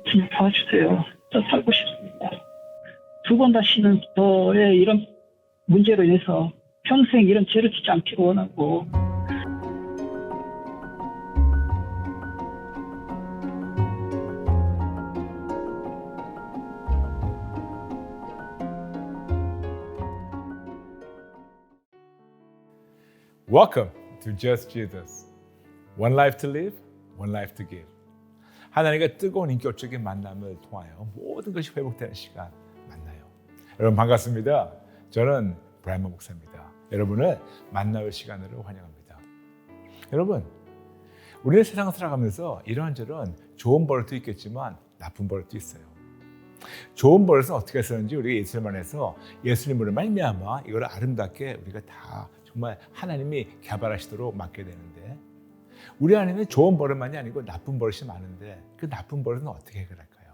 좀 도와주세요. 저 살고 싶습니다. 두 번 다시는 저의 이런 문제로 인해서 평생 이런 죄를 짓지 않기를 원하고. Welcome to Just Jesus. One life to live, one life to give. 하나님과 뜨거운 인격적인 만남을 통하여 모든 것이 회복되는 시간 만나요. 여러분 반갑습니다. 저는 브라이먼 목사입니다. 여러분을 만나볼 시간으로 환영합니다. 여러분, 우리는 세상을 살아가면서 이런저런 좋은 버릇도 있겠지만 나쁜 버릇도 있어요. 좋은 버릇은 어떻게 쓰는지 우리가 예수님 안에서 예수님으로 말미암아 이걸 아름답게 우리가 다 정말 하나님이 개발하시도록 맡게 되는데, 우리 안에는 좋은 버릇만이 아니고 나쁜 버릇이 많은데 그 나쁜 버릇은 어떻게 해결할까요?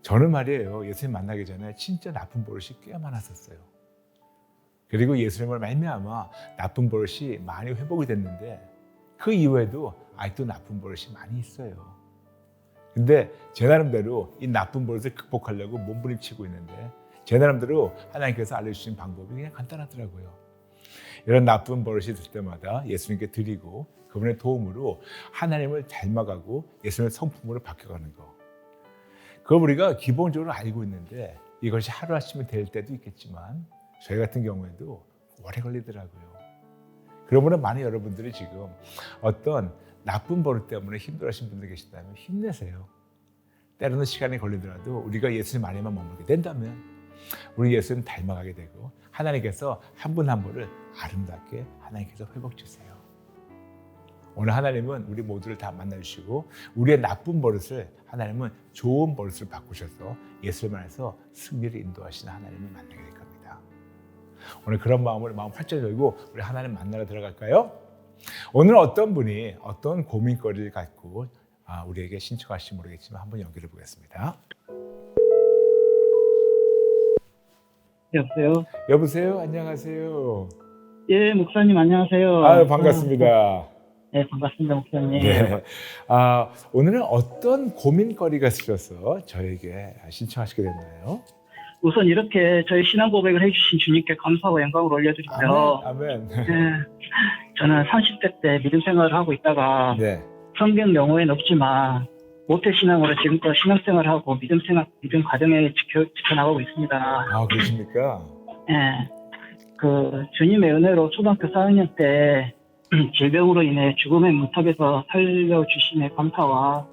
저는 말이에요, 예수님 만나기 전에 진짜 나쁜 버릇이 꽤 많았었어요. 그리고 예수님을 말미암아 나쁜 버릇이 많이 회복이 됐는데 그 이후에도 아직도 나쁜 버릇이 많이 있어요. 근데 제 나름대로 이 나쁜 버릇을 극복하려고 몸부림치고 있는데, 제 나름대로 하나님께서 알려주신 방법이 그냥 간단하더라고요. 이런 나쁜 버릇이 있을 때마다 예수님께 드리고 그분의 도움으로 하나님을 닮아가고 예수님의 성품으로 바뀌어가는 거. 그걸 우리가 기본적으로 알고 있는데 이것이 하루아침에 될 때도 있겠지만 저희 같은 경우에도 오래 걸리더라고요. 그러므로 많은 여러분들이 지금 어떤 나쁜 버릇 때문에 힘들어하시는 분들 계시다면 힘내세요. 때로는 시간이 걸리더라도 우리가 예수님 안에만 머물게 된다면 우리 예수님 닮아가게 되고 하나님께서 한 분 한 분을 아름답게 하나님께서 회복 주세요. 오늘 하나님은 우리 모두를 다 만나주시고 우리의 나쁜 버릇을 하나님은 좋은 버릇을 바꾸셔서 예수님 안에서 승리를 인도하시는 하나님을 만나게 될 겁니다. 오늘 그런 마음을 마음 활짝 열고 우리 하나님 만나러 들어갈까요? 오늘 어떤 분이 어떤 고민거리를 갖고 우리에게 신청하실지 모르겠지만 한번 연결해 보겠습니다. 여보세요? 여보세요? 안녕하세요. 예, 목사님 안녕하세요. 아유, 반갑습니다. 네, 반갑습니다, 목사님. 네. 오늘은 어떤 고민거리가 있으셔서 저에게 신청하시게 됐나요? 우선 이렇게 저희 신앙 고백을 해주신 주님께 감사와 영광을 올려드리고요. 아멘. 네, 저는 30대 때 믿음 생활을 하고 있다가 네. 성경 용어에는 없지만 모태신앙으로 지금껏 신앙생활을 하고 믿음 과정에 지켜나가고 있습니다. 그러십니까? 네, 그 주님의 은혜로 초등학교 4학년 때 질병으로 인해 죽음의 문턱에서 살려주심에 감사와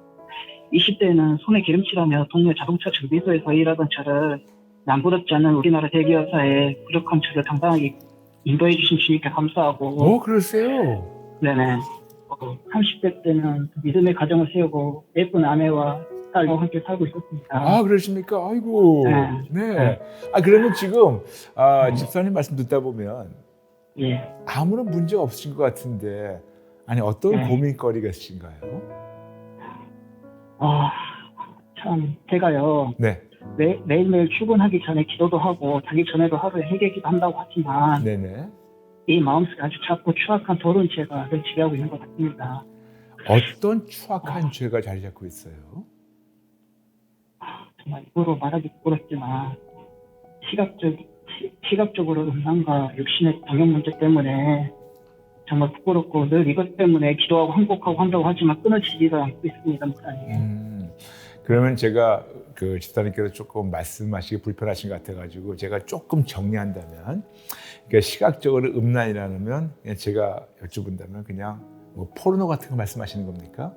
20대에는 손에 기름칠하며 동네 자동차 정비소에서 일하던 저를 남부럽지 않은 우리나라 대기업사의 부족한 저를 당당하게 인도해 주신 주님께 감사하고. 그러세요? 네네. 30대 때는 믿음의 가정을 세우고 예쁜 아내와 딸과 함께 살고 있었습니다. 그러십니까? 아이고. 네. 그러면 지금 집사님 말씀 듣다 보면 예. 아무런 문제가 없으신 것 같은데 어떤 고민거리가 있으신가요? 참 제가요. 네. 매일매일 출근하기 전에 기도도 하고 자기 전에도 하루에 회개기도 한다고 하지만 네네. 이 마음속에 아주 작고 추악한 더러운 죄가 늘 지배하고 있는 것 같습니다. 어떤 추악한 죄가 자리 잡고 있어요? 정말 입으로 말하기 부끄럽지만 시각적으로 음란과 육신의 동형 문제 때문에 정말 부끄럽고 늘 이것 때문에 기도하고 항복하고 한다고 하지만 끊어지지가 않고 있습니다, 목사님. 그러면 제가 집사님께서 조금 말씀하시기 불편하신 것 같아가지고 제가 조금 정리한다면, 그러니까 시각적으로 음란이라면 제가 여쭤본다면 그냥 뭐 포르노 같은 거 말씀하시는 겁니까?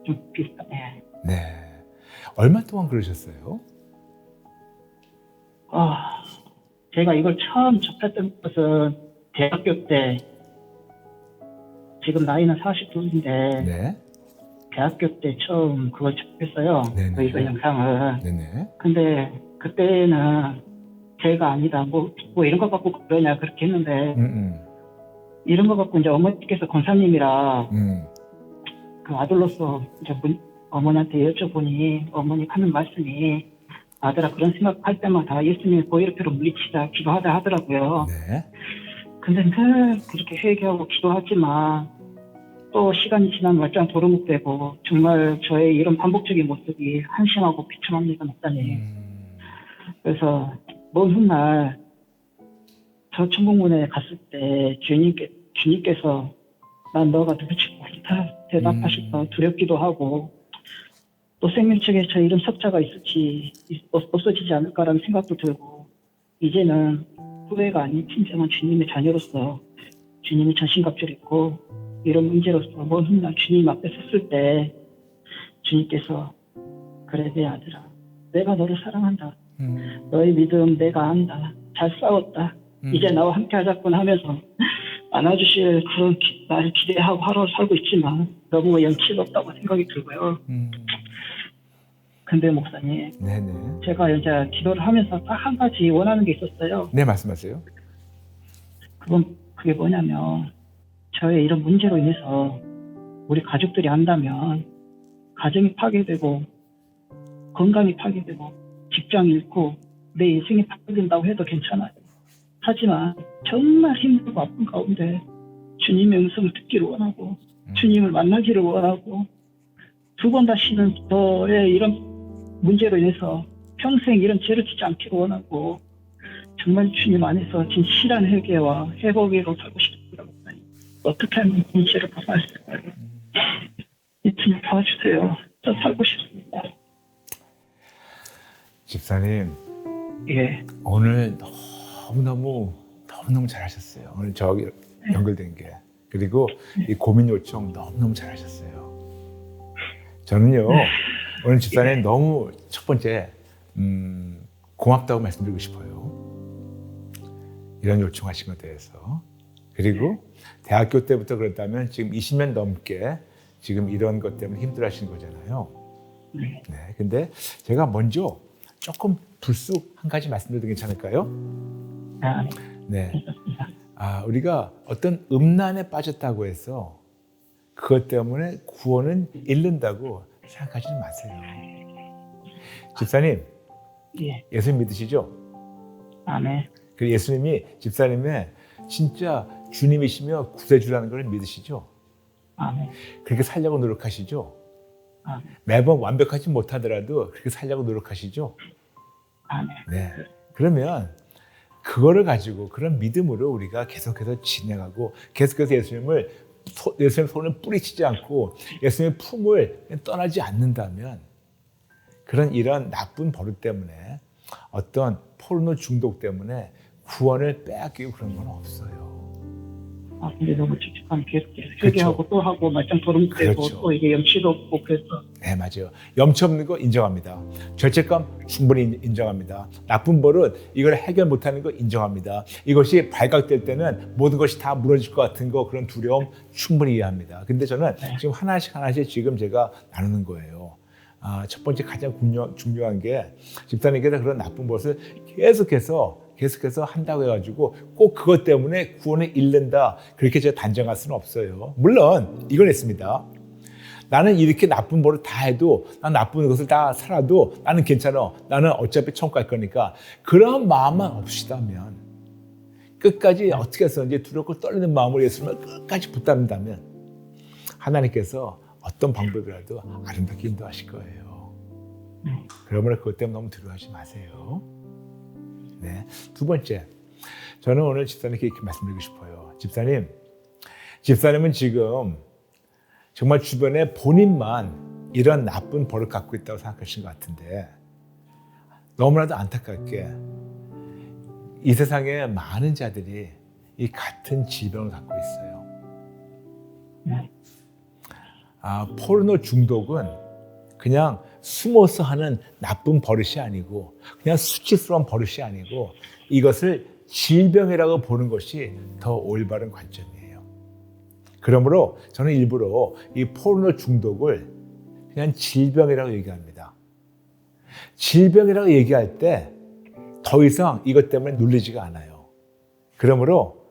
좀 비슷하네. 네. 얼마 동안 그러셨어요? 제가 이걸 처음 접했던 것은 대학교 때, 지금 나이는 42인데 네. 대학교 때 처음 그걸 접했어요. 네네. 이거 영상을. 네네. 근데 그때는 죄가 아니다. 뭐 이런 거 갖고 그러냐 그렇게 했는데 이런 거 갖고 이제 어머니께서 권사님이라 그 아들로서 이제 어머니한테 여쭤보니 어머니 하는 말씀이 아들아 그런 생각할 때마다 예수님의 보혈표로 물리치자 기도하자 하더라고요. 네. 근데 늘 그렇게 회개하고 기도하지만 또 시간이 지나면 말짱 도루묵되고 정말 저의 이런 반복적인 모습이 한심하고 비참합니다, 목사님. 그래서 먼 훗날 저 천국문에 갔을 때 주님께서 난 너가 누구지 모르다 대답하셔서 두렵기도 하고 또 생명책에 저 이름 석자가 없어지지 않을까라는 생각도 들고 이제는 후회가 아닌 진정한 주님의 자녀로서 주님이 전신갑주를 입고 이런 문제로서 먼 훗날 주님 앞에 섰을 때 주님께서 그래 내 아들아 내가 너를 사랑한다. 너의 믿음 내가 안다. 잘 싸웠다. 이제 나와 함께 하자꾼 하면서 안아주실 그런 나를 기대하고 하루를 살고 있지만 너무 연치가 없다고 생각이 들고요. 근데 목사님, 네네. 제가 이제 기도를 하면서 딱 한 가지 원하는 게 있었어요. 네, 말씀하세요. 그게 뭐냐면 저의 이런 문제로 인해서 우리 가족들이 안다면 가정이 파괴되고 건강이 파괴되고 직장 잃고 내 인생이 바뀌어진다고 해도 괜찮아요. 하지만 정말 힘들고 아픈 가운데 주님의 음성을 듣기를 원하고 주님을 만나기를 원하고 두 번 다시는 저의 이런 문제로 인해서 평생 이런 죄를 짓지 않기를 원하고 정말 주님 안에서 진실한 회개와 회복으로 살고 싶습니다. 어떻게 하면 이 죄를 벗어날 수 있을까요? 주님 도와주세요. 저 살고 싶습니다. 집사님, 예. 오늘 너무너무 잘하셨어요. 오늘 저기 연결된 게. 그리고 이 고민 요청 너무너무 잘하셨어요. 저는요, 오늘 집사님 너무 첫 번째, 고맙다고 말씀드리고 싶어요. 이런 요청하신 것에 대해서. 그리고 대학교 때부터 그랬다면 지금 20년 넘게 지금 이런 것 때문에 힘들어 하시는 거잖아요. 네. 근데 제가 먼저 조금 불쑥 한 가지 말씀드려도 괜찮을까요? 네. 우리가 어떤 음란에 빠졌다고 해서 그것 때문에 구원은 잃는다고 생각하지는 마세요. 집사님, 예. 예수님 믿으시죠? 아멘. 그 예수님이 집사님의 진짜 주님이시며 구세주라는 걸 믿으시죠? 아멘. 그렇게 살려고 노력하시죠? 아멘. 매번 완벽하지 못하더라도 그렇게 살려고 노력하시죠? 아멘. 네. 그러면 그거를 가지고 그런 믿음으로 우리가 계속해서 진행하고 계속해서 예수님의 손을 뿌리치지 않고 예수님의 품을 떠나지 않는다면 이런 나쁜 버릇 때문에 어떤 포르노 중독 때문에 구원을 빼앗기고 그런 건 없어요. 근데 너무 찝찝한 계속 회개하고 그렇죠. 또 하고 말짱 도루묵되고 그렇죠. 또 이게 염치도 없고 그래서. 네, 맞아요. 염치 없는 거 인정합니다. 죄책감 충분히 인정합니다. 나쁜 버릇 이걸 해결 못하는 거 인정합니다. 이것이 발각될 때는 모든 것이 다 무너질 것 같은 거 그런 두려움 충분히 이해합니다. 근데 저는 지금 하나씩 지금 제가 나누는 거예요. 첫 번째 가장 중요한 게 집사님께서 그런 나쁜 버릇을 계속해서 한다고 해가지고 꼭 그것 때문에 구원을 잃는다 그렇게 제가 단정할 수는 없어요. 물론 이건 있습니다. 나는 이렇게 나쁜 버릇 다 해도 난 나쁜 것을 다 살아도 나는 괜찮아. 나는 어차피 천국 갈 거니까 그런 마음만 없으시다면 끝까지 어떻게 해서든지 두렵고 떨리는 마음으로 예수님을 끝까지 붙잡는다면 하나님께서 어떤 방법이라도 아름답게 인도하실 거예요. 그러므로 그것 때문에 너무 두려워하지 마세요. 네. 두 번째, 저는 오늘 집사님께 이렇게 말씀드리고 싶어요. 집사님은 지금 정말 주변에 본인만 이런 나쁜 버릇 갖고 있다고 생각하시는 것 같은데 너무나도 안타깝게 이 세상에 많은 자들이 이 같은 질병을 갖고 있어요. 포르노 중독은 그냥 숨어서 하는 나쁜 버릇이 아니고 그냥 수치스러운 버릇이 아니고 이것을 질병이라고 보는 것이 더 올바른 관점이에요. 그러므로 저는 일부러 이 포르노 중독을 그냥 질병이라고 얘기합니다. 질병이라고 얘기할 때 더 이상 이것 때문에 눌리지가 않아요. 그러므로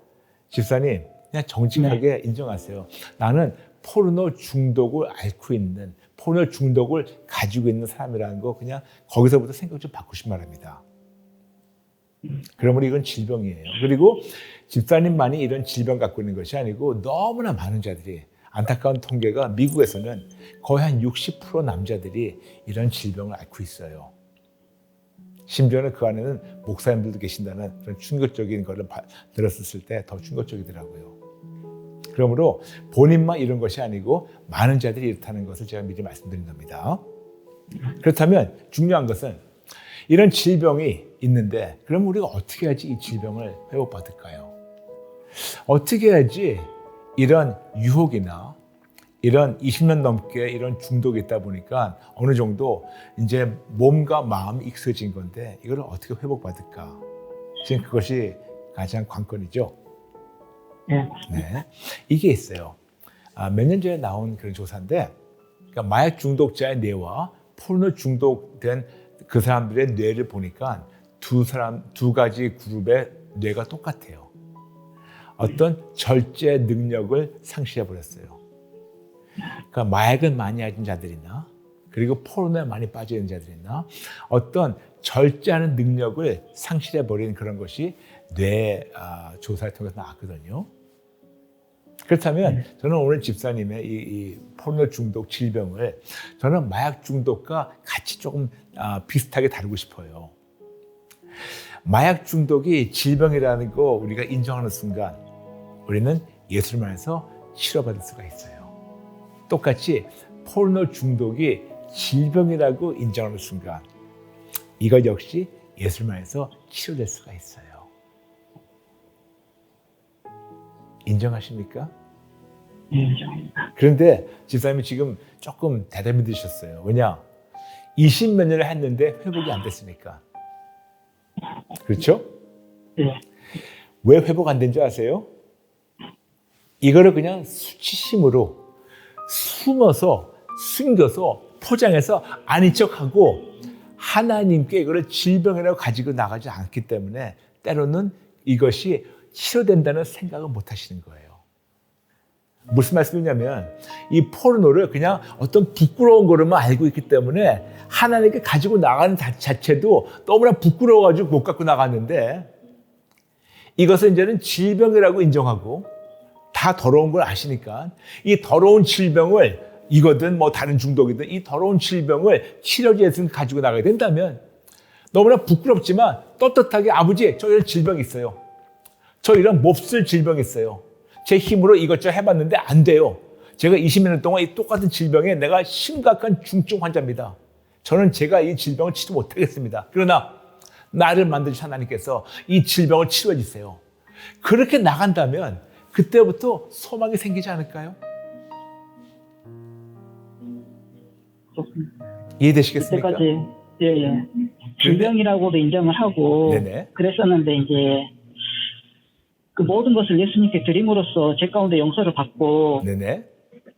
집사님 그냥 정직하게 인정하세요. 나는 포르노 중독을 앓고 있는 포르노 중독을 가지고 있는 사람이라는 거 그냥 거기서부터 생각 좀 바꾸시기 바랍니다. 그러므로 이건 질병이에요. 그리고 집사님만이 이런 질병 갖고 있는 것이 아니고 너무나 많은 자들이 안타까운 통계가 미국에서는 거의 한 60% 남자들이 이런 질병을 앓고 있어요. 심지어는 그 안에는 목사님들도 계신다는 그런 충격적인 거를 들었을 때 더 충격적이더라고요. 그러므로 본인만 이런 것이 아니고 많은 자들이 이렇다는 것을 제가 미리 말씀드린 겁니다. 그렇다면 중요한 것은 이런 질병이 있는데 그럼 우리가 어떻게 해야지 이 질병을 회복받을까요? 어떻게 해야지 이런 유혹이나 이런 20년 넘게 이런 중독이 있다 보니까 어느 정도 이제 몸과 마음이 익숙해진 건데 이걸 어떻게 회복받을까? 지금 그것이 가장 관건이죠. 네. 네, 이게 있어요. 몇 년 전에 나온 그런 조사인데, 그러니까 마약 중독자의 뇌와 포르노 중독된 그 사람들의 뇌를 보니까 두 가지 그룹의 뇌가 똑같아요. 어떤 절제 능력을 상실해 버렸어요. 그러니까 마약을 많이 하는 자들이나 그리고 포르노에 많이 빠져 있는 자들이나 어떤 절제하는 능력을 상실해 버리는 그런 것이 뇌 조사를 통해서 나왔거든요. 그렇다면 저는 오늘 집사님의 이 포르노 중독 질병을 저는 마약 중독과 같이 조금 비슷하게 다루고 싶어요. 마약 중독이 질병이라는 거 우리가 인정하는 순간 우리는 예수를 만나서 치료받을 수가 있어요. 똑같이 포르노 중독이 질병이라고 인정하는 순간 이것 역시 예수를 만나서 치료될 수가 있어요. 인정하십니까? 인정합니다. 그런데 집사님이 지금 조금 대답이 드셨어요. 왜냐? 20몇 년을 했는데 회복이 안 됐으니까. 그렇죠? 네. 왜 회복 안 된 줄 아세요? 이거를 그냥 수치심으로 숨어서 숨겨서 포장해서 아닌 척하고 하나님께 이거를 질병이라고 가지고 나가지 않기 때문에 때로는 이것이 치료된다는 생각을 못 하시는 거예요. 무슨 말씀이냐면 이 포르노를 그냥 어떤 부끄러운 거로만 알고 있기 때문에 하나님께 가지고 나가는 자체도 너무나 부끄러워가지고 못 갖고 나갔는데 이것을 이제는 질병이라고 인정하고 다 더러운 걸 아시니까 이 더러운 질병을 이거든 뭐 다른 중독이든 이 더러운 질병을 치료제에서 가지고 나가야 된다면 너무나 부끄럽지만 떳떳하게 아버지 저 이런 질병이 있어요. 저 이런 몹쓸 질병이 있어요. 제 힘으로 이것저것 해봤는데 안 돼요. 제가 20년 동안 이 똑같은 질병에 내가 심각한 중증 환자입니다. 저는 제가 이 질병을 치료 못하겠습니다. 그러나 나를 만드신 하나님께서 이 질병을 치료해 주세요. 그렇게 나간다면 그때부터 소망이 생기지 않을까요? 이해되시겠습니까? 그때까지 예. 질병이라고도 인정을 하고 네네. 그랬었는데 이제 그 모든 것을 예수님께 드림으로써 제 가운데 용서를 받고 네네.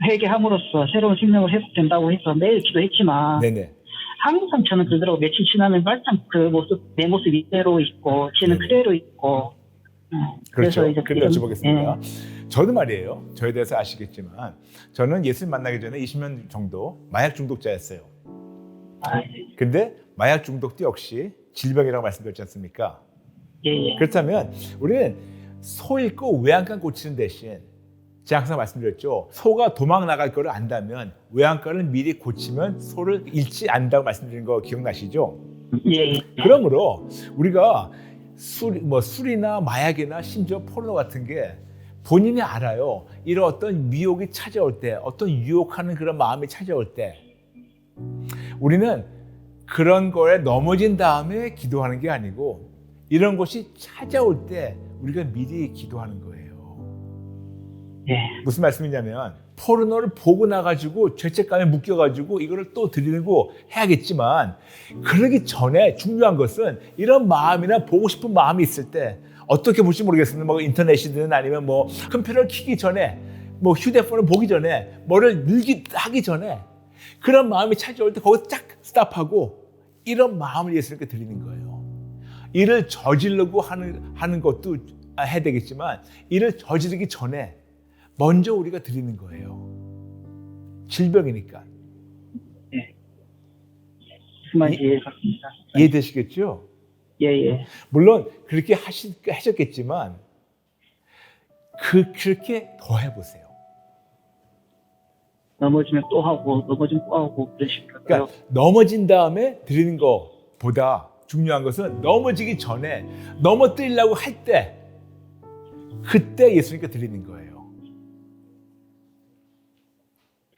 회개함으로써 새로운 생명을 회복된다고 해서 매일 기도했지만 네네. 항상 저는 그대로 며칠 지나면 말짱 그 모습 내 모습 이대로 있고 쟤는 네네. 그대로 있고 그렇죠. 이제 그럼 여쭤보겠습니다. 저도 말이에요. 저에 대해서 아시겠지만 저는 예수님 만나기 전에 20년 정도 마약 중독자였어요. 근데 마약 중독도 역시 질병이라고 말씀드렸지 않습니까? 예. 그렇다면 우리는 소 잃고 외양간 고치는 대신 제가 항상 말씀드렸죠. 소가 도망 나갈 거를 안다면 외양간을 미리 고치면 소를 잃지 않는다고 말씀드린 거 기억나시죠? 예. 그러므로 우리가 술이나 마약이나 심지어 포르노 같은 게 본인이 알아요. 이런 어떤 미혹이 찾아올 때, 어떤 유혹하는 그런 마음이 찾아올 때 우리는 그런 거에 넘어진 다음에 기도하는 게 아니고 이런 것이 찾아올 때 우리가 미리 기도하는 거예요. 예. 무슨 말씀이냐면 포르노를 보고 나가지고 죄책감에 묶여가지고 이거를 또 드리고 해야겠지만 그러기 전에 중요한 것은 이런 마음이나 보고 싶은 마음이 있을 때 어떻게 볼지 모르겠습니다. 뭐 인터넷이든 아니면 뭐 컴퓨터를 켜기 전에 뭐 휴대폰을 보기 전에 뭐를 하기 전에 그런 마음이 찾아올 때 거기서 쫙 스탑하고 이런 마음을 예수님께 드리는 거예요. 이를 저지르고 하는 것도 해야 되겠지만 이를 저지르기 전에 먼저 우리가 드리는 거예요. 질병이니까. 예. 무슨 말인지 이해했습니다. 이해되시겠죠? 예. 물론 그렇게 하셨겠지만 그렇게 더 해보세요. 넘어지면 또 하고, 넘어지면 또 하고, 그런 식으로. 그러니까 넘어진 다음에 드리는 것보다 중요한 것은 넘어지기 전에 넘어뜨리려고 할 때 그때 예수님께 드리는 거예요.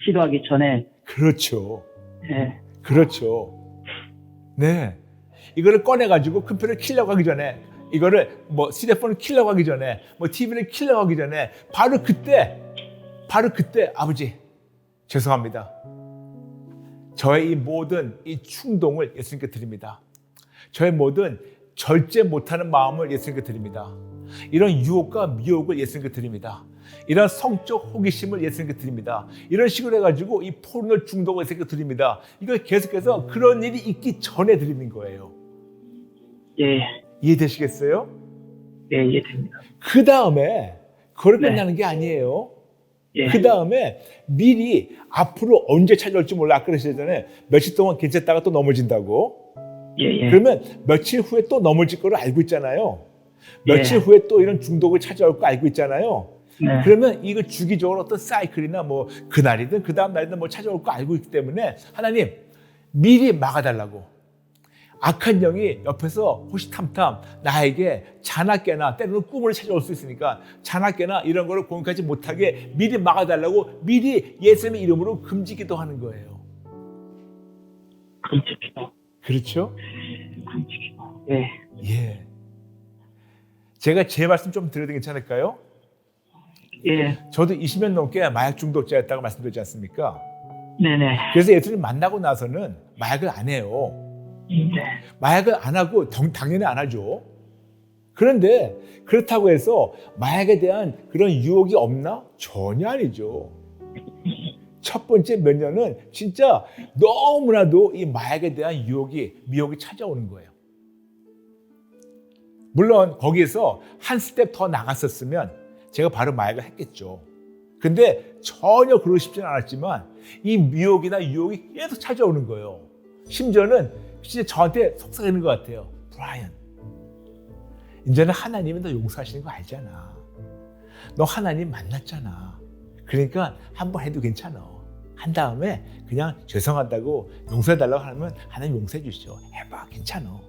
시도하기 전에. 그렇죠. 예. 그렇죠. 네. 이거를 꺼내가지고 컴퓨터를 키려고 하기 전에, 이거를 뭐 휴대폰을 키려고 하기 전에, 뭐 TV를 키려고 하기 전에, 바로 그때 아버지 죄송합니다. 저의 이 모든 이 충동을 예수님께 드립니다. 저의 모든 절제 못하는 마음을 예수님께 드립니다. 이런 유혹과 미혹을 예수님께 드립니다. 이런 성적 호기심을 예수님께 드립니다. 이런 식으로 해가지고 이 포르노 중독을 예수님께 드립니다. 이걸 계속해서 그런 일이 있기 전에 드리는 거예요. 예. 이해되시겠어요? 예, 이해됩니다. 그 다음에 그걸 네. 끝나는 게 아니에요. 예. 그 다음에 미리 앞으로 언제 찾아올지 몰라. 아까 그러셨잖아요. 며칠 동안 괜찮다가 또 넘어진다고. 예, 예. 그러면 며칠 후에 또 넘어질 거를 알고 있잖아요. 며칠 예. 후에 또 이런 중독을 찾아올 거 알고 있잖아요. 네. 그러면 이거 주기적으로 어떤 사이클이나 뭐 그날이든 그 다음 날이든 뭐 찾아올 거 알고 있기 때문에 하나님 미리 막아달라고. 악한 영이 옆에서 호시탐탐 나에게 자나깨나 때로는 꿈을 찾아올 수 있으니까 자나깨나 이런 거를 공격하지 못하게 미리 막아달라고 미리 예수님의 이름으로 금지기도 하는 거예요. 금지기도. 그렇죠? 금지기도. 예. 예. 제가 제 말씀 좀 드려도 괜찮을까요? 예. 저도 20년 넘게 마약 중독자였다고 말씀드렸지 않습니까? 네네. 그래서 예수님 만나고 나서는 마약을 안 해요. 네. 마약을 안 하고 당연히 안 하죠. 그런데 그렇다고 해서 마약에 대한 그런 유혹이 없나? 전혀 아니죠. 첫 번째 몇 년은 진짜 너무나도 이 마약에 대한 미혹이 찾아오는 거예요. 물론 거기에서 한 스텝 더 나갔었으면 제가 바로 마약을 했겠죠. 근데 전혀 그러고 싶지는 않았지만 이 미혹이나 유혹이 계속 찾아오는 거예요. 심지어는 진짜 저한테 속삭이는 것 같아요. 브라이언, 이제는 하나님이 너 용서하시는 거 알잖아. 너 하나님 만났잖아. 그러니까 한번 해도 괜찮아. 한 다음에 그냥 죄송하다고 용서해달라고 하면 하나님 용서해 주시죠. 해봐, 괜찮아.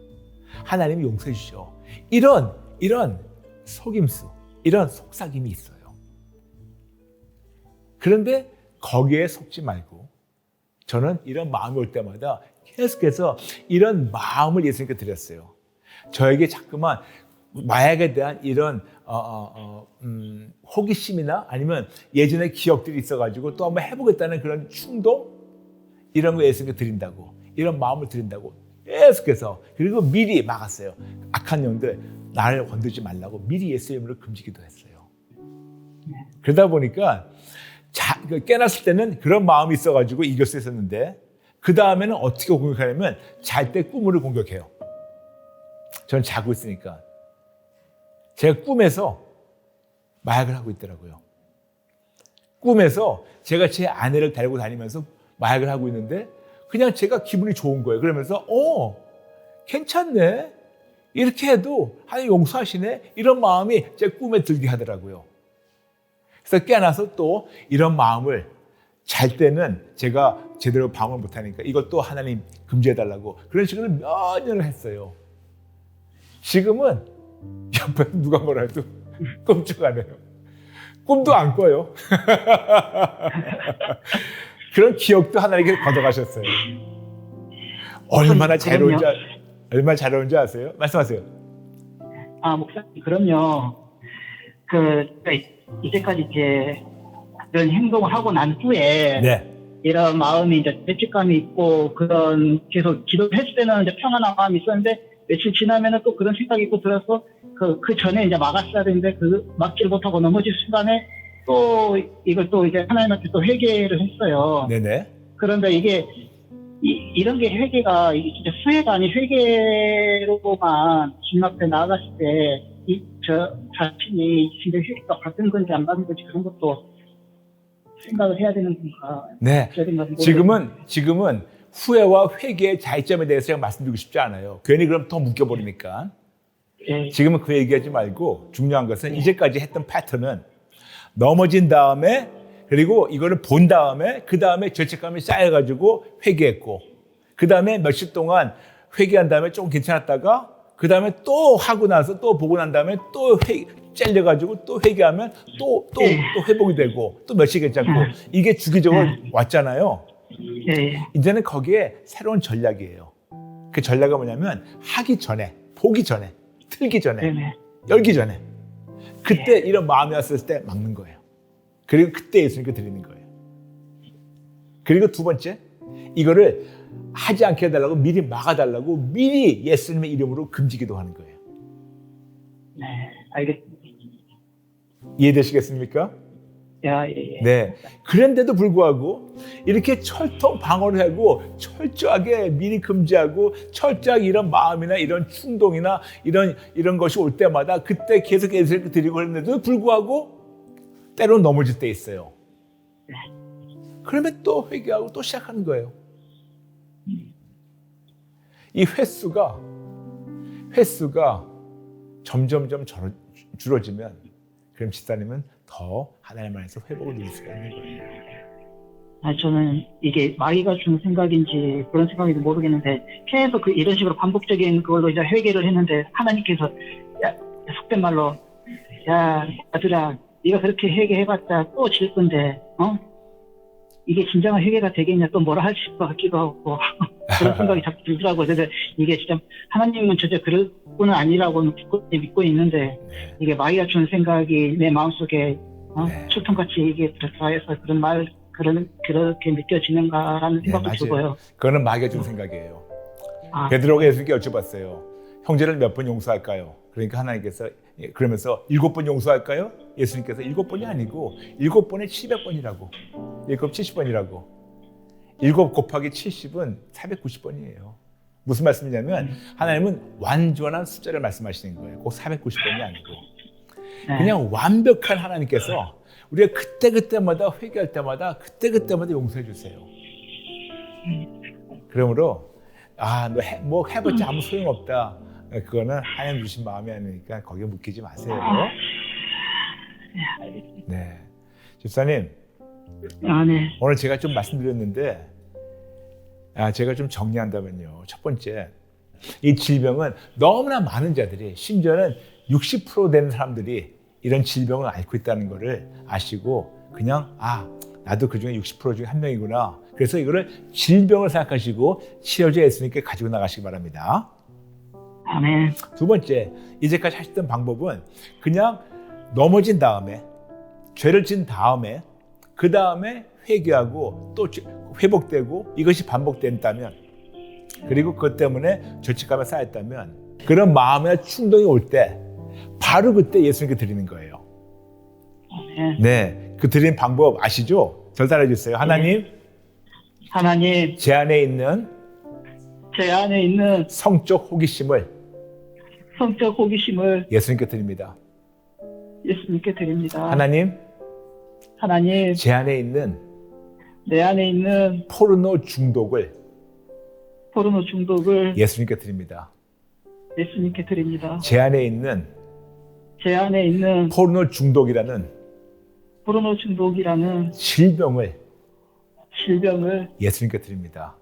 하나님이 용서해 주시죠. 이런 속임수, 이런 속삭임이 있어요. 그런데 거기에 속지 말고 저는 이런 마음이 올 때마다 계속해서 이런 마음을 예수님께 드렸어요. 저에게 자꾸만 마약에 대한 이런 호기심이나 아니면 예전의 기억들이 있어가지고 또 한번 해보겠다는 그런 충동, 이런 거 예수님께 드린다고, 이런 마음을 드린다고 계속해서, 그리고 미리 막았어요. 악한 영들 나를 건들지 말라고 미리 예수의 이름으로 금지기도 했어요. 그러다 보니까 깨났을 때는 그런 마음이 있어가지고 이길 수 있었는데, 그 다음에는 어떻게 공격하냐면 잘 때 꿈으로 공격해요. 저는 자고 있으니까 제가 꿈에서 마약을 하고 있더라고요. 꿈에서 제가 제 아내를 데리고 다니면서 마약을 하고 있는데 그냥 제가 기분이 좋은 거예요. 그러면서 괜찮네, 이렇게 해도 하나님 용서하시네, 이런 마음이 제 꿈에 들게 하더라고요. 그래서 깨어나서 또 이런 마음을, 잘 때는 제가 제대로 방어를 못하니까 이것도 하나님 금지해달라고, 그런 식으로 몇 년을 했어요. 지금은 옆에 누가 뭐라 해도 꼼짝 안 해요. 꿈도 안 꿔요. 그런 기억도 하나님께서 걷어가셨어요. 얼마나 자유로운지 아세요? 말씀하세요. 목사님, 그럼요. 이제까지 이제 그런 행동을 하고 난 후에 네. 이런 마음이 이제 죄책감이 있고, 그런 계속 기도를 했을 때는 이제 평안한 마음이 있었는데, 며칠 지나면은 또 그런 생각이 있고 들어서 그 전에 이제 막았어야 되는데 막지를 못하고 넘어질 순간에 또 이걸 또 이제 하나님한테 또 회개를 했어요. 네네. 그런데 이게 이런 게 회개가, 이게 진짜 수혜가 아닌 회개로만 주님 앞에 나아갔을 때 저 자신이 진짜 회개가 받은 건지 안 받은 건지 그런 것도 생각을 해야 되는 건가? 네. 지금은 후회와 회개의 차이점에 대해서 제가 말씀드리고 싶지 않아요. 괜히 그럼 더 묶여버리니까. 예. 지금은 그 얘기하지 말고, 중요한 것은 이제까지 했던 패턴은 넘어진 다음에 그리고 이거를 본 다음에 그 다음에 죄책감이 쌓여가지고 회개했고 그 다음에 며칠 동안 회개한 다음에 조금 괜찮았다가 그 다음에 또 하고 나서 또 보고 난 다음에 또 잘려가지고 또 회개하면 또 회복이 되고 또 며칠 괜찮고 이게 주기적으로 왔잖아요. 이제는 거기에 새로운 전략이에요. 그 전략은 뭐냐면 하기 전에, 보기 전에, 틀기 전에, 열기 전에 그때 이런 마음이 왔을 때 막는 거예요. 그리고 그때 예수님께 드리는 거예요. 그리고 두 번째, 이거를 하지 않게 해달라고 미리 막아달라고 미리 예수님의 이름으로 금지기도 하는 거예요. 네, 알겠습니다. 이해되시겠습니까? 예. 네. 그런데도 불구하고 이렇게 철통 방어를 하고 철저하게 미리 금지하고 철저하게 이런 마음이나 이런 충동이나 이런 것이 올 때마다 그때 계속 예수님께 드리고 했는데도 불구하고 때로 넘어질 때 있어요. 그러면 또 회개하고 또 시작하는 거예요. 이 횟수가 점점점 줄어지면 그럼 집사님은 더 하나님 안에서 회복을 누릴 수가 있는 거예요. 저는 이게 마귀가 준 생각인지 그런 생각인지 모르겠는데 계속 이런 식으로 반복적인 그걸로 이제 회개를 했는데 하나님께서 속된 말로 야 아들아 네가 그렇게 회개해봤자 또 질 건데 이게 진정한 회개가 되겠냐 또 뭐라 하실 것 같기도 하고 그런 생각이 자꾸 들더라고요. 그래서 이게 진짜 하나님은 절대 그럴 분은 아니라고 믿고 있는데 이게 마귀가 준 생각이 내 마음속에 철통같이 이게 들어서 그렇게 느껴지는가라는 생각도 들고요. 그거는 마귀가 준 생각이에요. 베드로가 예수님께 여쭤봤어요. 형제를 몇 번 용서할까요? 그러니까 하나님께서 그러면서 7번 용서할까요? 예수님께서 7번이 아니고 7번에 700번이라고 7 70번이라고 7 곱하기 70은 490번이에요. 무슨 말씀이냐면 하나님은 완전한 숫자를 말씀하시는 거예요. 꼭 490번이 아니고 그냥 완벽한 하나님께서 우리가 그때마다 회개할 때마다 그때마다 용서해 주세요. 그러므로 너 해봤자 아무 소용없다. 그거는 하나님 주신 마음이 아니니까 거기에 묶이지 마세요. 네, 집사님. 네. 오늘 제가 좀 말씀드렸는데 제가 좀 정리한다면요. 첫 번째, 이 질병은 너무나 많은 자들이 심지어는 60% 되는 사람들이 이런 질병을 앓고 있다는 것을 아시고 그냥 나도 그중에 60% 중에 한 명이구나. 그래서 이거를 질병을 생각하시고 치료제 예수님께 가지고 나가시기 바랍니다. 아멘. 두 번째, 이제까지 하셨던 방법은 그냥 넘어진 다음에 죄를 진 다음에 그 다음에 회개하고 또 회복되고 이것이 반복된다면 그리고 그것 때문에 죄책감에 쌓였다면 그런 마음의 충동이 올 때 바로 그때 예수님께 드리는 거예요. 네, 그 드리는 방법 아시죠? 절단해 주세요. 하나님, 제 안에 있는 성적 호기심을 예수님께 드립니다. 하나님, 제 안에 있는 포르노 중독을 예수님께 드립니다. 제 안에 있는 포르노 중독이라는 질병을 예수님께 드립니다.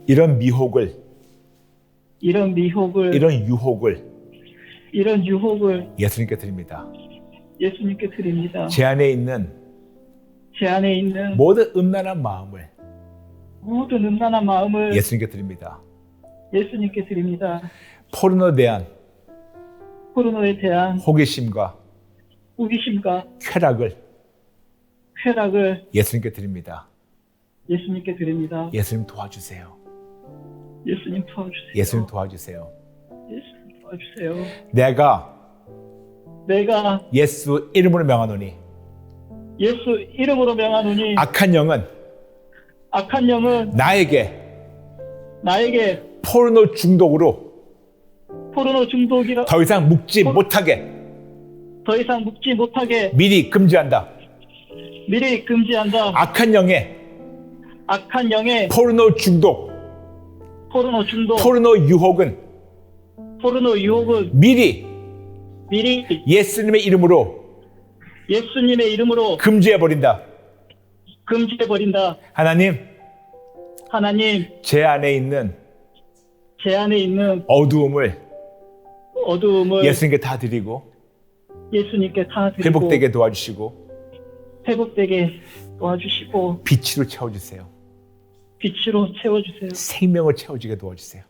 이런 미혹을, 이런 유혹을 예수님께 드립니다. 제 안에 있는 모든 음란한 마음을 예수님께 드립니다. 포르노에 대한 호기심과 쾌락을 예수님께 드립니다. 예수님 도와주세요. 예수님 도와주세요. 내가 예수 이름으로 명하노니 악한 영은 나에게 포르노 중독으로 더 이상 묶지 못하게 미리 금지한다. 악한 영의 포르노 중독, 포르노 유혹은 미리 예수님의 이름으로 예수님의 이름으로 금지해 버린다. 금지해 버린다. 하나님, 하나님, 제 안에 있는 제 안에 있는 어두움을 어두움을 예수님께 다 드리고 예수님께 다 드리고 회복되게 도와주시고 회복되게 도와주시고 빛으로 채워주세요. 빛으로 채워주세요. 생명을 채워지게 도와주세요.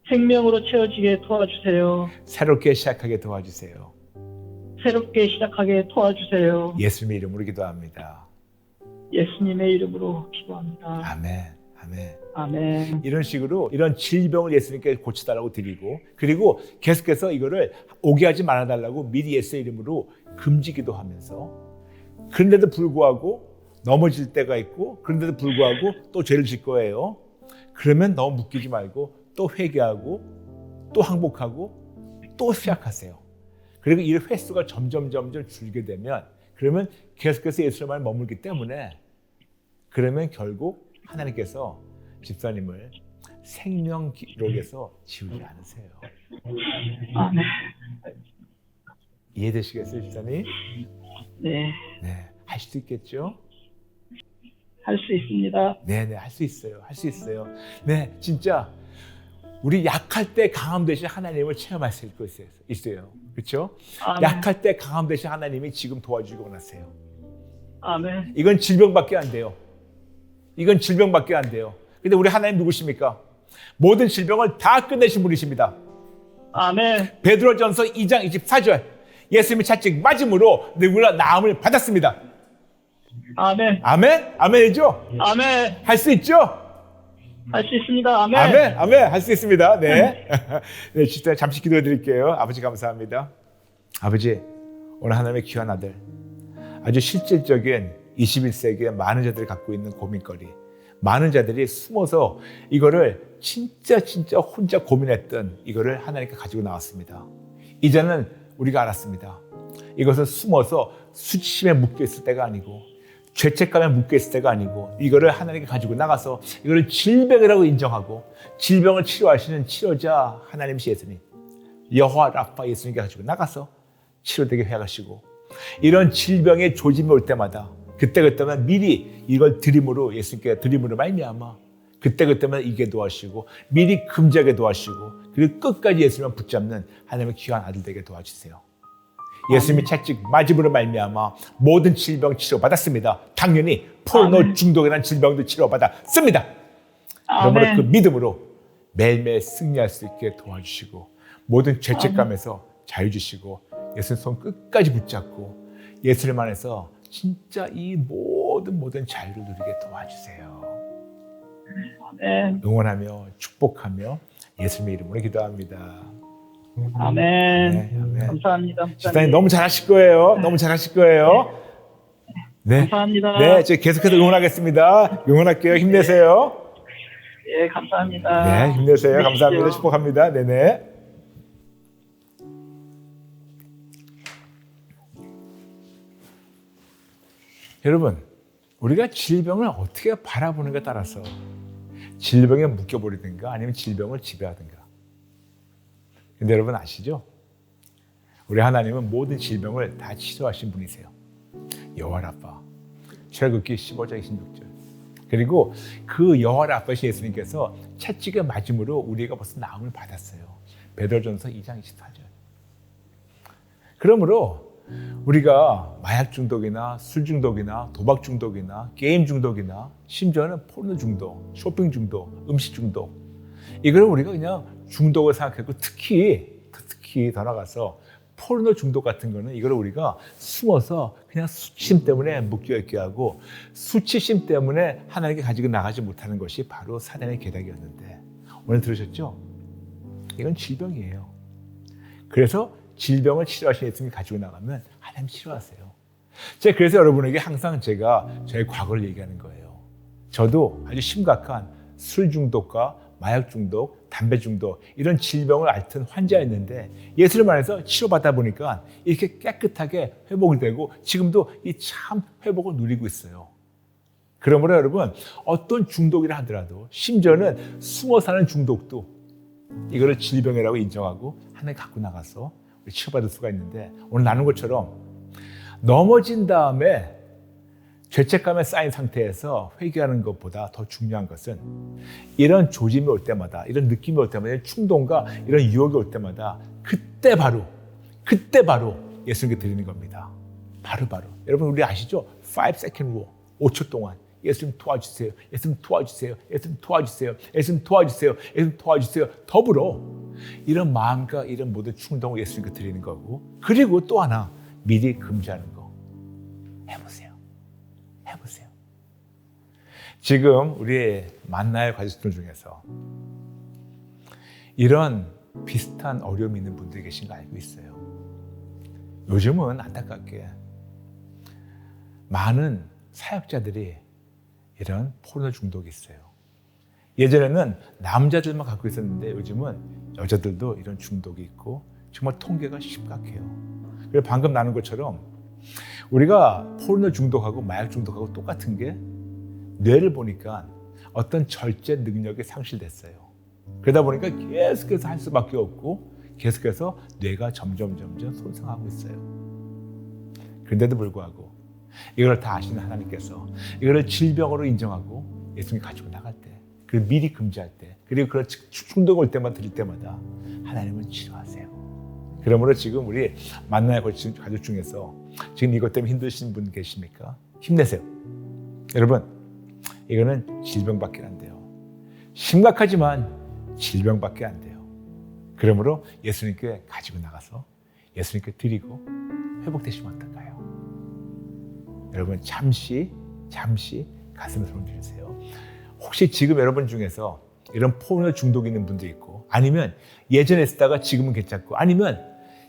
생명으로 채워지게 도와주세요. 새롭게 시작하게 도와주세요. 새롭게 시작하게 도와주세요. 예수님의 이름으로 기도합니다. 예수님의 이름으로 기도합니다. 아멘. 아멘. 아멘. 이런 식으로 이런 질병을 예수님께 고쳐달라고 드리고, 그리고 계속해서 이거를 오게 하지 말아달라고 미리 예수의 이름으로 금지기도 하면서, 그런데도 불구하고 넘어질 때가 있고, 그런데도 불구하고 또 죄를 질 거예요. 그러면 너무 묶이지 말고 또 회개하고 또 항복하고 또 시작하세요. 그리고 이 횟수가 점점 줄게 되면, 그러면 계속해서 예수의 말에 머물기 때문에, 그러면 결국 하나님께서 집사님을 생명 기록에서 지우지 않으세요. 아멘. 이해되시겠어요, 집사님? 네, 네, 할 수도 있겠죠? 할 수 있습니다. 네, 할 수 있어요. 할 수 있어요. 네, 진짜 우리 약할 때 강함 되신 하나님을 체험할 수 있어요. 그렇죠? 아멘. 약할 때 강함 되신 하나님이 지금 도와주기 원하세요. 아멘. 이건 질병밖에 안 돼요. 이건 질병밖에 안 돼요. 근데 우리 하나님 누구십니까? 모든 질병을 다 끝내신 분이십니다. 아멘. 베드로전서 2장 24절, 예수님이 채찍 맞음으로 누구나 나음을 받았습니다. 아멘. 아멘? 아멘이죠? 아멘. 할 수 있죠? 할 수 있습니다. 아멘. 아멘? 아멘? 할 수 있습니다. 네. 네, 진짜 잠시 기도해 드릴게요. 아버지 감사합니다. 아버지, 오늘 하나님의 귀한 아들, 아주 실질적인 21세기의 많은 자들이 갖고 있는 고민거리, 많은 자들이 숨어서 이거를 진짜 혼자 고민했던 이거를 하나님께 가지고 나왔습니다. 이제는 우리가 알았습니다. 이것은 숨어서 수치심에 묶여있을 때가 아니고, 죄책감에 묶여있을 때가 아니고, 이거를 하나님께 가지고 나가서 이거를 질병이라고 인정하고, 질병을 치료하시는 치료자 하나님이시 예수님, 여호와 라파 예수님께 가지고 나가서 치료되게 해가시고, 이런 질병의 조짐이 올 때마다 그때마다 미리 이걸 드림으로, 예수님께 드림으로 말미암아 그때마다 이게 도와주시고, 미리 금지하게 도와주시고, 그리고 끝까지 예수님을 붙잡는 하나님의 귀한 아들 되게 도와주세요. 예수님이 채찍 맞음으로 말미암아 모든 질병 치료받았습니다. 당연히 포르노 중독이라는 질병도 치료받았습니다. 그러므로 그 믿음으로 매일매일 승리할 수 있게 도와주시고, 모든 죄책감에서 자유 주시고, 예수님 손 끝까지 붙잡고 예수님 안에서 진짜 이 모든 자유를 누리게 도와주세요. 아멘. 응원하며 축복하며 예수님의 이름으로 기도합니다. 아멘. 네, 아멘. 감사합니다. 집사님 너무 잘하실 거예요. 너무 잘하실 거예요. 네. 감사합니다. 네, 제가 계속해서 응원하겠습니다. 응원할게요. 힘내세요. 예, 감사합니다. 네, 힘내세요. 힘내십시오. 감사합니다. 축복합니다. 네네. 여러분, 우리가 질병을 어떻게 바라보는가에 따라서 질병에 묶여버리든가 아니면 질병을 지배하든가. 근데 여러분 아시죠? 우리 하나님은 모든 질병을 다 치료하신 분이세요. 여호와 라파. 출애굽기 15장 26절. 그리고 그 여호와 라파신 예수님께서 채찍에 맞음으로 우리가 벌써 나음을 받았어요. 베드로전서 2장 24절. 그러므로 우리가 마약 중독이나 술 중독이나 도박 중독이나 게임 중독이나 심지어는 포르노 중독, 쇼핑 중독, 음식 중독, 이걸 우리가 그냥 중독을 생각하고, 특히 더 나가서 포르노 중독 같은 거는 이걸 우리가 숨어서 그냥 수치심 때문에 묶여있게 하고, 수치심 때문에 하나님께 가지고 나가지 못하는 것이 바로 사단의 계략이었는데, 오늘 들으셨죠? 이건 질병이에요. 그래서 질병을 치료하신 예수님이 가지고 나가면 하나님 치료하세요. 제가 그래서 여러분에게 항상 제가 저의 과거를 얘기하는 거예요. 저도 아주 심각한 술 중독과 마약 중독, 담배 중독, 이런 질병을 앓던 환자였는데 예수님 안에서 치료받다 보니까 이렇게 깨끗하게 회복이 되고 지금도 이 참 회복을 누리고 있어요. 그러므로 여러분, 어떤 중독이라 하더라도, 심지어는 숨어 사는 중독도 이거를 질병이라고 인정하고 하나님 갖고 나가서 치료받을 수가 있는데, 오늘 나눈 것처럼 넘어진 다음에 죄책감에 쌓인 상태에서 회개하는 것보다 더 중요한 것은 이런 조짐이 올 때마다, 이런 느낌이 올 때마다, 이런 충동과 이런 유혹이 올 때마다 그때 바로 예수님께 드리는 겁니다. 바로. 여러분 우리 아시죠? 5second rule. 5초 동안 예수님 도와주세요. 예수님 도와주세요. 예수님 도와주세요. 예수님 도와주세요. 예수님 도와주세요. 더불어 이런 마음과 이런 모든 충동을 예수님께 드리는 거고, 그리고 또 하나 미리 금지하는 거. 해보세요. 지금 우리 만나의 가족들 중에서 이런 비슷한 어려움이 있는 분들이 계신 거 알고 있어요. 요즘은 안타깝게 많은 사역자들이 이런 포르노 중독이 있어요. 예전에는 남자들만 갖고 있었는데 요즘은 여자들도 이런 중독이 있고 정말 통계가 심각해요. 그래서 방금 나눈 것처럼 우리가 포르노 중독하고 마약 중독하고 똑같은 게 뇌를 보니까 어떤 절제 능력이 상실됐어요. 그러다 보니까 계속해서 할 수밖에 없고 계속해서 뇌가 점점 손상하고 있어요. 그런데도 불구하고 이걸 다 아시는 하나님께서 이거를 질병으로 인정하고 예수님이 가지고 나갈 때, 그리고 미리 금지할 때, 그리고 그런 충동이 올 때마다 드릴 때마다 하나님은 치료하세요. 그러므로 지금 우리 만나야 가족 중에서 지금 이것 때문에 힘드신 분 계십니까? 힘내세요. 여러분, 이거는 질병밖에 안 돼요. 심각하지만 질병밖에 안 돼요. 그러므로 예수님께 가지고 나가서 예수님께 드리고 회복되시면 어떨까요? 여러분 잠시 가슴에 손을 들으세요. 혹시 지금 여러분 중에서 이런 포르노 중독이 있는 분도 있고, 아니면 예전에 쓰다가 지금은 괜찮고, 아니면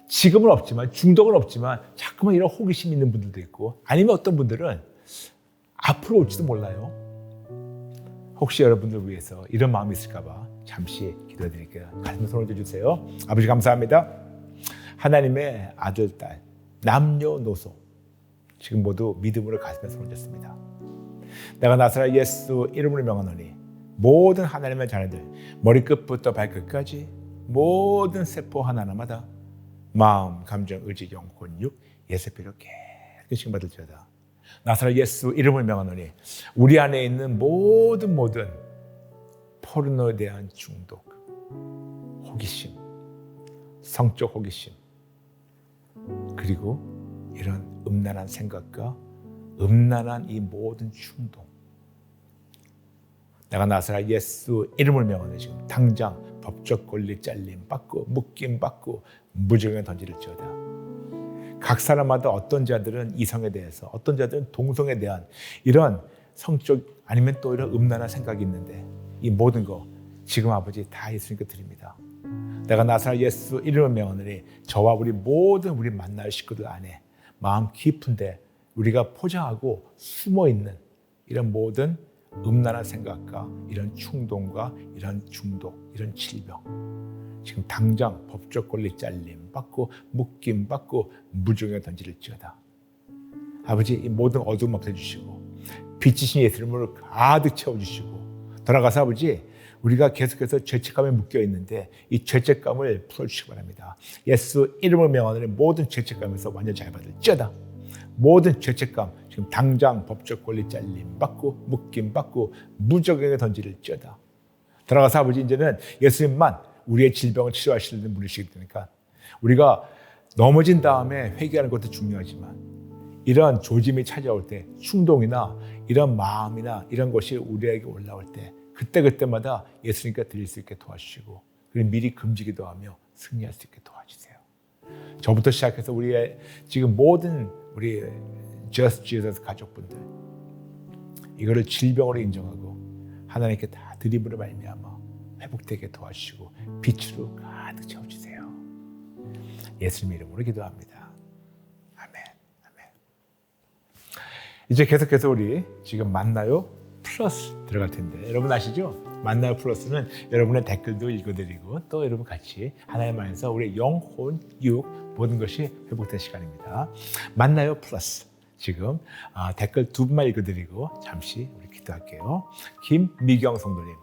지금은 없지만 중독은 없지만 자꾸만 이런 호기심 있는 분들도 있고, 아니면 어떤 분들은 앞으로 올지도 몰라요. 혹시 여러분들 위해서 이런 마음이 있을까 봐 잠시 기도해드릴게요. 가슴에 손을 들어주세요. 아버지 감사합니다. 하나님의 아들, 딸, 남녀노소 지금 모두 믿음으로 가슴에 손을 댔습니다. 내가 나사렛 예수 이름으로 명하노니 모든 하나님의 자녀들 머리끝부터 발끝까지 모든 세포 하나하나마다 마음, 감정, 의지, 영혼, 육 예수의 피로 깨끗이 받을지어다. 나사렛 예수 이름을 명하노니 우리 안에 있는 모든 포르노에 대한 중독, 호기심, 성적 호기심, 그리고 이런 음란한 생각과 음란한 이 모든 충동, 내가 나사렛 예수 이름을 명하노니 지금 당장 법적 권리 잘림 받고 묶임 받고 무정에 던지를지어다. 각 사람마다 어떤 자들은 이성에 대해서, 어떤 자들은 동성에 대한 이런 성적 아니면 또 이런 음란한 생각이 있는데 이 모든 거 지금 아버지 다 예수님께 드립니다. 내가 나사렛 예수 이름을 명하노니 저와 우리 모든 우리 만날 식구들 안에 마음 깊은데 우리가 포장하고 숨어있는 이런 모든 음란한 생각과 이런 충동과 이런 중독, 이런 질병 지금 당장 법적 권리 잘림 받고 묶임 받고 무중에 던지를지어다. 아버지 이 모든 어두움 없애주시고 빛이신 예수 이름으로 가득 채워주시고 돌아가서 아버지 우리가 계속해서 죄책감에 묶여있는데 이 죄책감을 풀어주시기 바랍니다. 예수 이름을 명하노니 모든 죄책감에서 완전 자유받을지어다. 모든 죄책감 지금 당장 법적 권리 잘림 받고 묶임 받고 무적에게 던지를지어다. 돌아가서 아버지 이제는 예수님만 우리의 질병을 치료하시는 분이시기 때문에 우리가 넘어진 다음에 회개하는 것도 중요하지만 이런 조짐이 찾아올 때 충동이나 이런 마음이나 이런 것이 우리에게 올라올 때 그때마다 예수님께 드릴 수 있게 도와주시고 그리고 미리 금지기도 하며 승리할 수 있게 도와주세요. 저부터 시작해서 우리의 지금 모든 우리 Just Jesus 가족분들 이거를 질병으로 인정하고 하나님께 다 드림으로 말미암아 회복되게 도와주시고 빛으로 가득 채워주세요. 예수님 이름으로 기도합니다. 아멘. 이제 계속해서 우리 지금 만나요 플러스 들어갈 텐데 여러분 아시죠? 만나요 플러스는 여러분의 댓글도 읽어드리고 또 여러분 같이 하나님 안에서 우리 영혼, 육 모든 것이 회복된 시간입니다. 만나요 플러스 지금 댓글 두 분만 읽어드리고 잠시 우리 기도할게요. 김미경 성도님,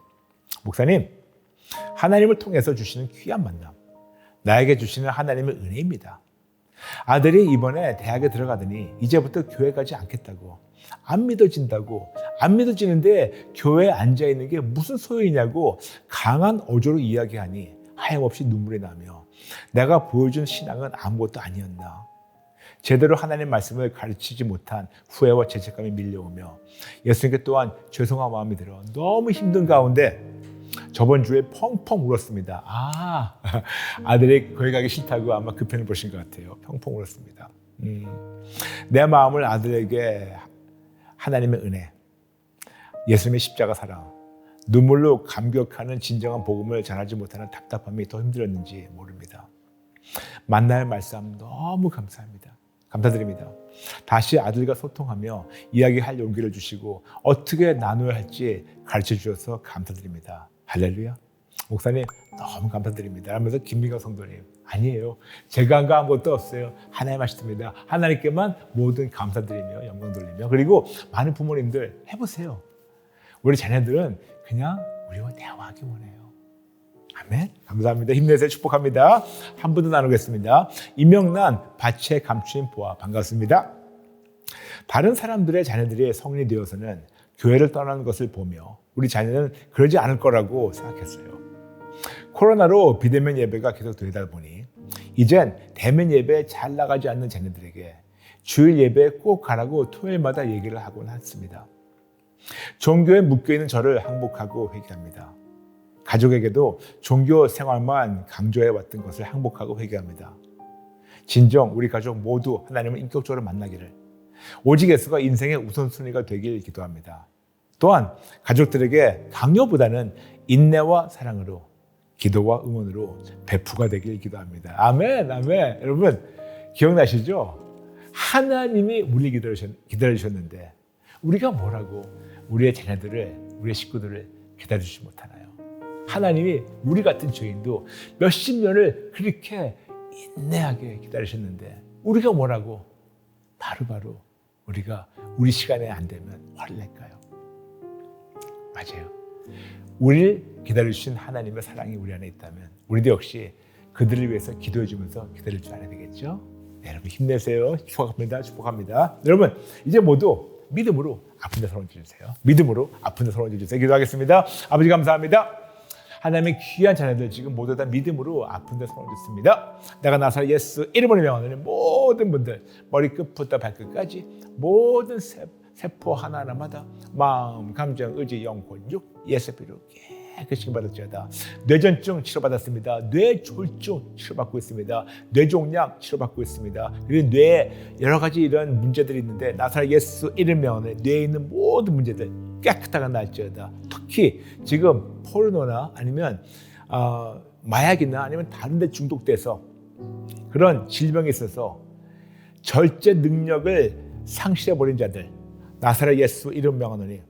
목사님 하나님을 통해서 주시는 귀한 만남 나에게 주시는 하나님의 은혜입니다. 아들이 이번에 대학에 들어가더니 이제부터 교회 가지 않겠다고, 안 믿어진다고, 안 믿어지는데 교회에 앉아있는 게 무슨 소용이냐고 강한 어조로 이야기하니 하염없이 눈물이 나며 내가 보여준 신앙은 아무것도 아니었나. 제대로 하나님 말씀을 가르치지 못한 후회와 죄책감이 밀려오며 예수님께 또한 죄송한 마음이 들어 너무 힘든 가운데 저번 주에 펑펑 울었습니다. 아들이 거기 가기 싫다고 아마 그 편을 보신 것 같아요. 펑펑 울었습니다. 내 마음을 아들에게 하나님의 은혜, 예수님의 십자가 사랑, 눈물로 감격하는 진정한 복음을 전하지 못하는 답답함이 더 힘들었는지 모릅니다. 만나의 말씀 너무 감사합니다. 감사드립니다. 다시 아들과 소통하며 이야기할 용기를 주시고 어떻게 나눠야 할지 가르쳐 주셔서 감사드립니다. 할렐루야. 목사님 너무 감사드립니다. 하면서 김미가 성도님, 아니에요. 제가 한 거 아무것도 없어요. 하나님 하십니다. 하나님께만 모든 감사드리며 영광 돌리며, 그리고 많은 부모님들 해보세요. 우리 자녀들은 그냥 우리와 대화하기 원해요. 아멘. 감사합니다. 힘내세요. 축복합니다. 한 분 더 나누겠습니다. 임명란 밭에 감추인 보아, 반갑습니다. 다른 사람들의 자녀들이 성인이 되어서는 교회를 떠나는 것을 보며 우리 자녀는 그러지 않을 거라고 생각했어요. 코로나로 비대면 예배가 계속 되다 보니 이젠 대면 예배에 잘 나가지 않는 자녀들에게 주일 예배에 꼭 가라고 토요일마다 얘기를 하곤 했습니다. 종교에 묶여있는 저를 항복하고 회개합니다. 가족에게도 종교 생활만 강조해왔던 것을 항복하고 회개합니다. 진정 우리 가족 모두 하나님을 인격적으로 만나기를, 오직 예수가 인생의 우선순위가 되길 기도합니다. 또한 가족들에게 강요보다는 인내와 사랑으로, 기도와 응원으로 배포가 되길 기도합니다. 아멘, 아멘. 여러분 기억나시죠? 하나님이 우리 기다리셨는데 우리가 뭐라고 우리의 자녀들을, 우리의 식구들을 기다려주지 못하나요? 하나님이 우리 같은 죄인도 몇십 년을 그렇게 인내하게 기다리셨는데 우리가 뭐라고 바로바로 우리가 우리 시간에 안 되면 화를 낼까요? 맞아요. 우리를 기다려주신 하나님의 사랑이 우리 안에 있다면 우리도 역시 그들을 위해서 기도해 주면서 기다릴 줄 알아야 되겠죠? 네, 여러분 힘내세요. 축복합니다. 축복합니다. 여러분 이제 모두 믿음으로 아픈 데 서로 얹어주세요. 믿음으로 아픈 데 서로 얹어주세요. 기도하겠습니다. 아버지 감사합니다. 하나님의 귀한 자녀들 지금 모두 다 믿음으로 아픈 데 서로 얹습니다. 내가 나사렛 예수 이름으로 명하노니 모든 분들 머리끝부터 발끝까지 모든 세포 하나하나마다 마음, 감정, 의지, 영혼, 육, 예수피로 깨끗이 받았지어다. 뇌전증 치료받았습니다. 뇌졸중 치료받고 있습니다. 뇌종양 치료받고 있습니다. 그리고 뇌에 여러 가지 이런 문제들이 있는데 나사렛 예수 이름 명하노니 뇌에 있는 모든 문제들 깨끗하게 나을지어다. 특히 지금 포르노나 아니면 마약이나 아니면 다른 데 중독돼서 그런 질병이 있어서 절제 능력을 상실해버린 자들, 나사렛 예수 이름 명하노니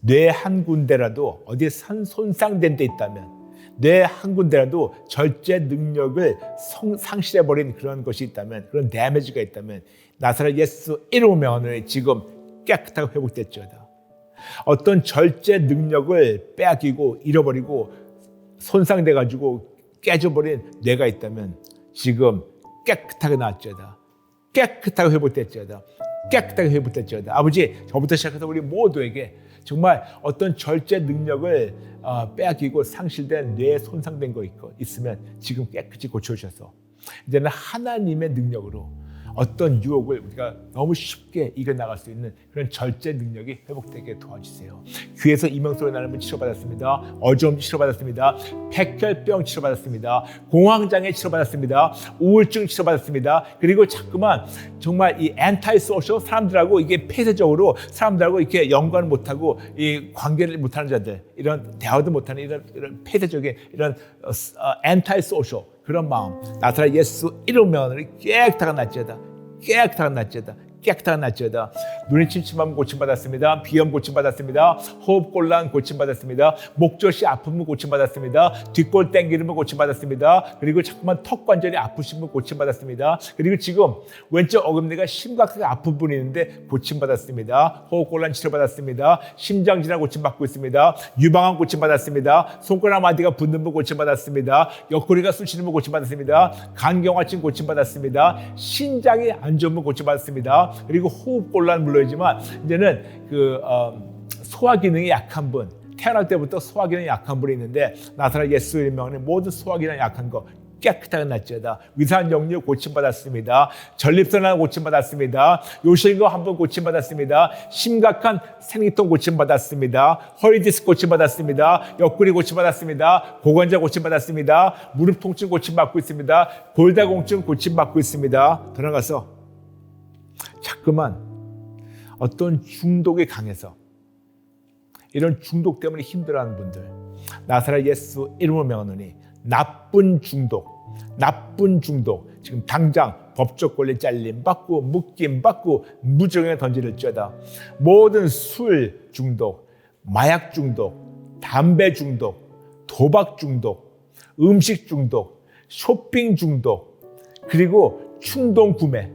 뇌 한 군데라도 어디에 손상된 데 있다면, 뇌 한 군데라도 절제 능력을 상실해버린 그런 것이 있다면, 그런 데미지가 있다면 나사렛 예수 이름 명하노니 지금 깨끗하게 회복됐지어다. 어떤 절제 능력을 빼앗기고 잃어버리고 손상돼가지고 깨져버린 뇌가 있다면 지금 깨끗하게 나았지어다. 깨끗하게 회복됐지어다. 깨끗하게 회복됐지어다. 아버지, 저부터 시작해서 우리 모두에게 정말 어떤 절제 능력을 빼앗기고 상실된 뇌에 손상된 거 있으면 지금 깨끗이 고쳐주셔서 이제는 하나님의 능력으로 어떤 유혹을 우리가 너무 쉽게 이겨나갈 수 있는 그런 절제 능력이 회복되게 도와주세요. 귀에서 이명소리 나는 분 치료받았습니다. 어지러움 치료받았습니다. 백혈병 치료받았습니다. 공황장애 치료받았습니다. 우울증 치료받았습니다. 그리고 자꾸만 정말 이 엔타이 소셜, 사람들하고 이게 폐쇄적으로 사람들하고 이렇게 연관을 못하고 이 관계를 못하는 자들, 이런 대화도 못하는 이런 폐쇄적인 이런 엔타이 소셜 그런 마음, 나사렛 예수 이름 명하노니 깨끗하게 낫지어다. 깨끗하게 낫지어다. 깨끗하게 낫지어다. 눈이 침침하면 고침받았습니다. 비염 고침받았습니다. 호흡곤란 고침받았습니다. 목젖이 아프면 고침받았습니다. 뒷골 땡기르면 고침받았습니다. 그리고 자꾸만 턱관절이 아프시면 고침받았습니다. 그리고 지금 왼쪽 어금니가 심각하게 아픈 분이 있는데 고침받았습니다. 호흡곤란 치료받았습니다. 심장질환 고침받고 있습니다. 유방암 고침받았습니다. 손가락 마디가 붓는 분 고침받았습니다. 옆구리가 쑤시는 분 고침받았습니다. 간경화증 고침받았습니다. 신장이 안 좋은 분 고침받았습니다. 그리고 호흡곤란 물론이지만 이제는 소화 기능이 약한 분, 태어날 때부터 소화 기능이 약한 분이 있는데 나사렛 예수 이름으로 모든 소화 기능이 약한 거 깨끗하게 낫지어다. 위산 역류 고침받았습니다. 전립선암 고침받았습니다. 요실금 한번 고침받았습니다. 심각한 생리통 고침받았습니다. 허리 디스크 고침받았습니다. 옆구리 고침받았습니다. 고관절 고침받았습니다. 무릎 통증 고침받고 있습니다. 골다공증 고침받고 있습니다. 더 나가서 자꾸만 어떤 중독에 강해서 이런 중독 때문에 힘들어하는 분들 나사렛 예수 이름으로 명하노니 나쁜 중독 지금 당장 법적 권리 잘림 받고 묶임 받고 무정에 던지를지어다. 모든 술 중독, 마약 중독, 담배 중독, 도박 중독, 음식 중독, 쇼핑 중독, 그리고 충동 구매,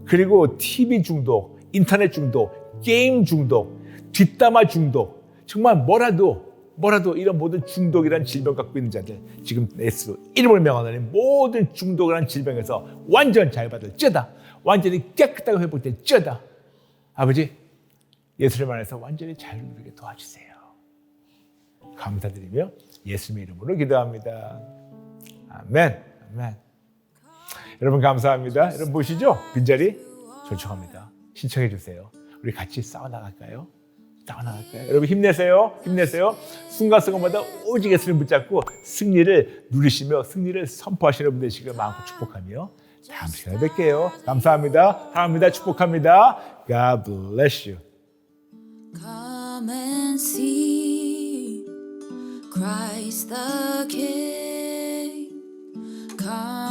그리고 TV 중독, 인터넷 중독, 게임 중독, 뒷담화 중독, 정말 뭐라도 이런 모든 중독이라는 질병 갖고 있는 자들 지금 예수 이름을 명하노니 모든 중독이라는 질병에서 완전 자유받을지어다. 완전히 깨끗하게 회복될지어다. 아버지 예수님 안에서 완전히 자유를 누리게 도와주세요. 감사드리며 예수님 이름으로 기도합니다. 아멘. 아멘. 여러분 감사합니다. 여러분 보시죠? 빈자리 초청합니다. 신청해 주세요. 우리 같이 싸워나갈까요? 여러분 힘내세요. 순간순간마다 오직 예수를 붙잡고 승리를 누리시며 승리를 선포하시는 분들 되시길 마음껏 축복하며 다음 시간에 뵐게요. 감사합니다. 사랑합니다. 축복합니다. God bless you. Come and see Christ the King. Come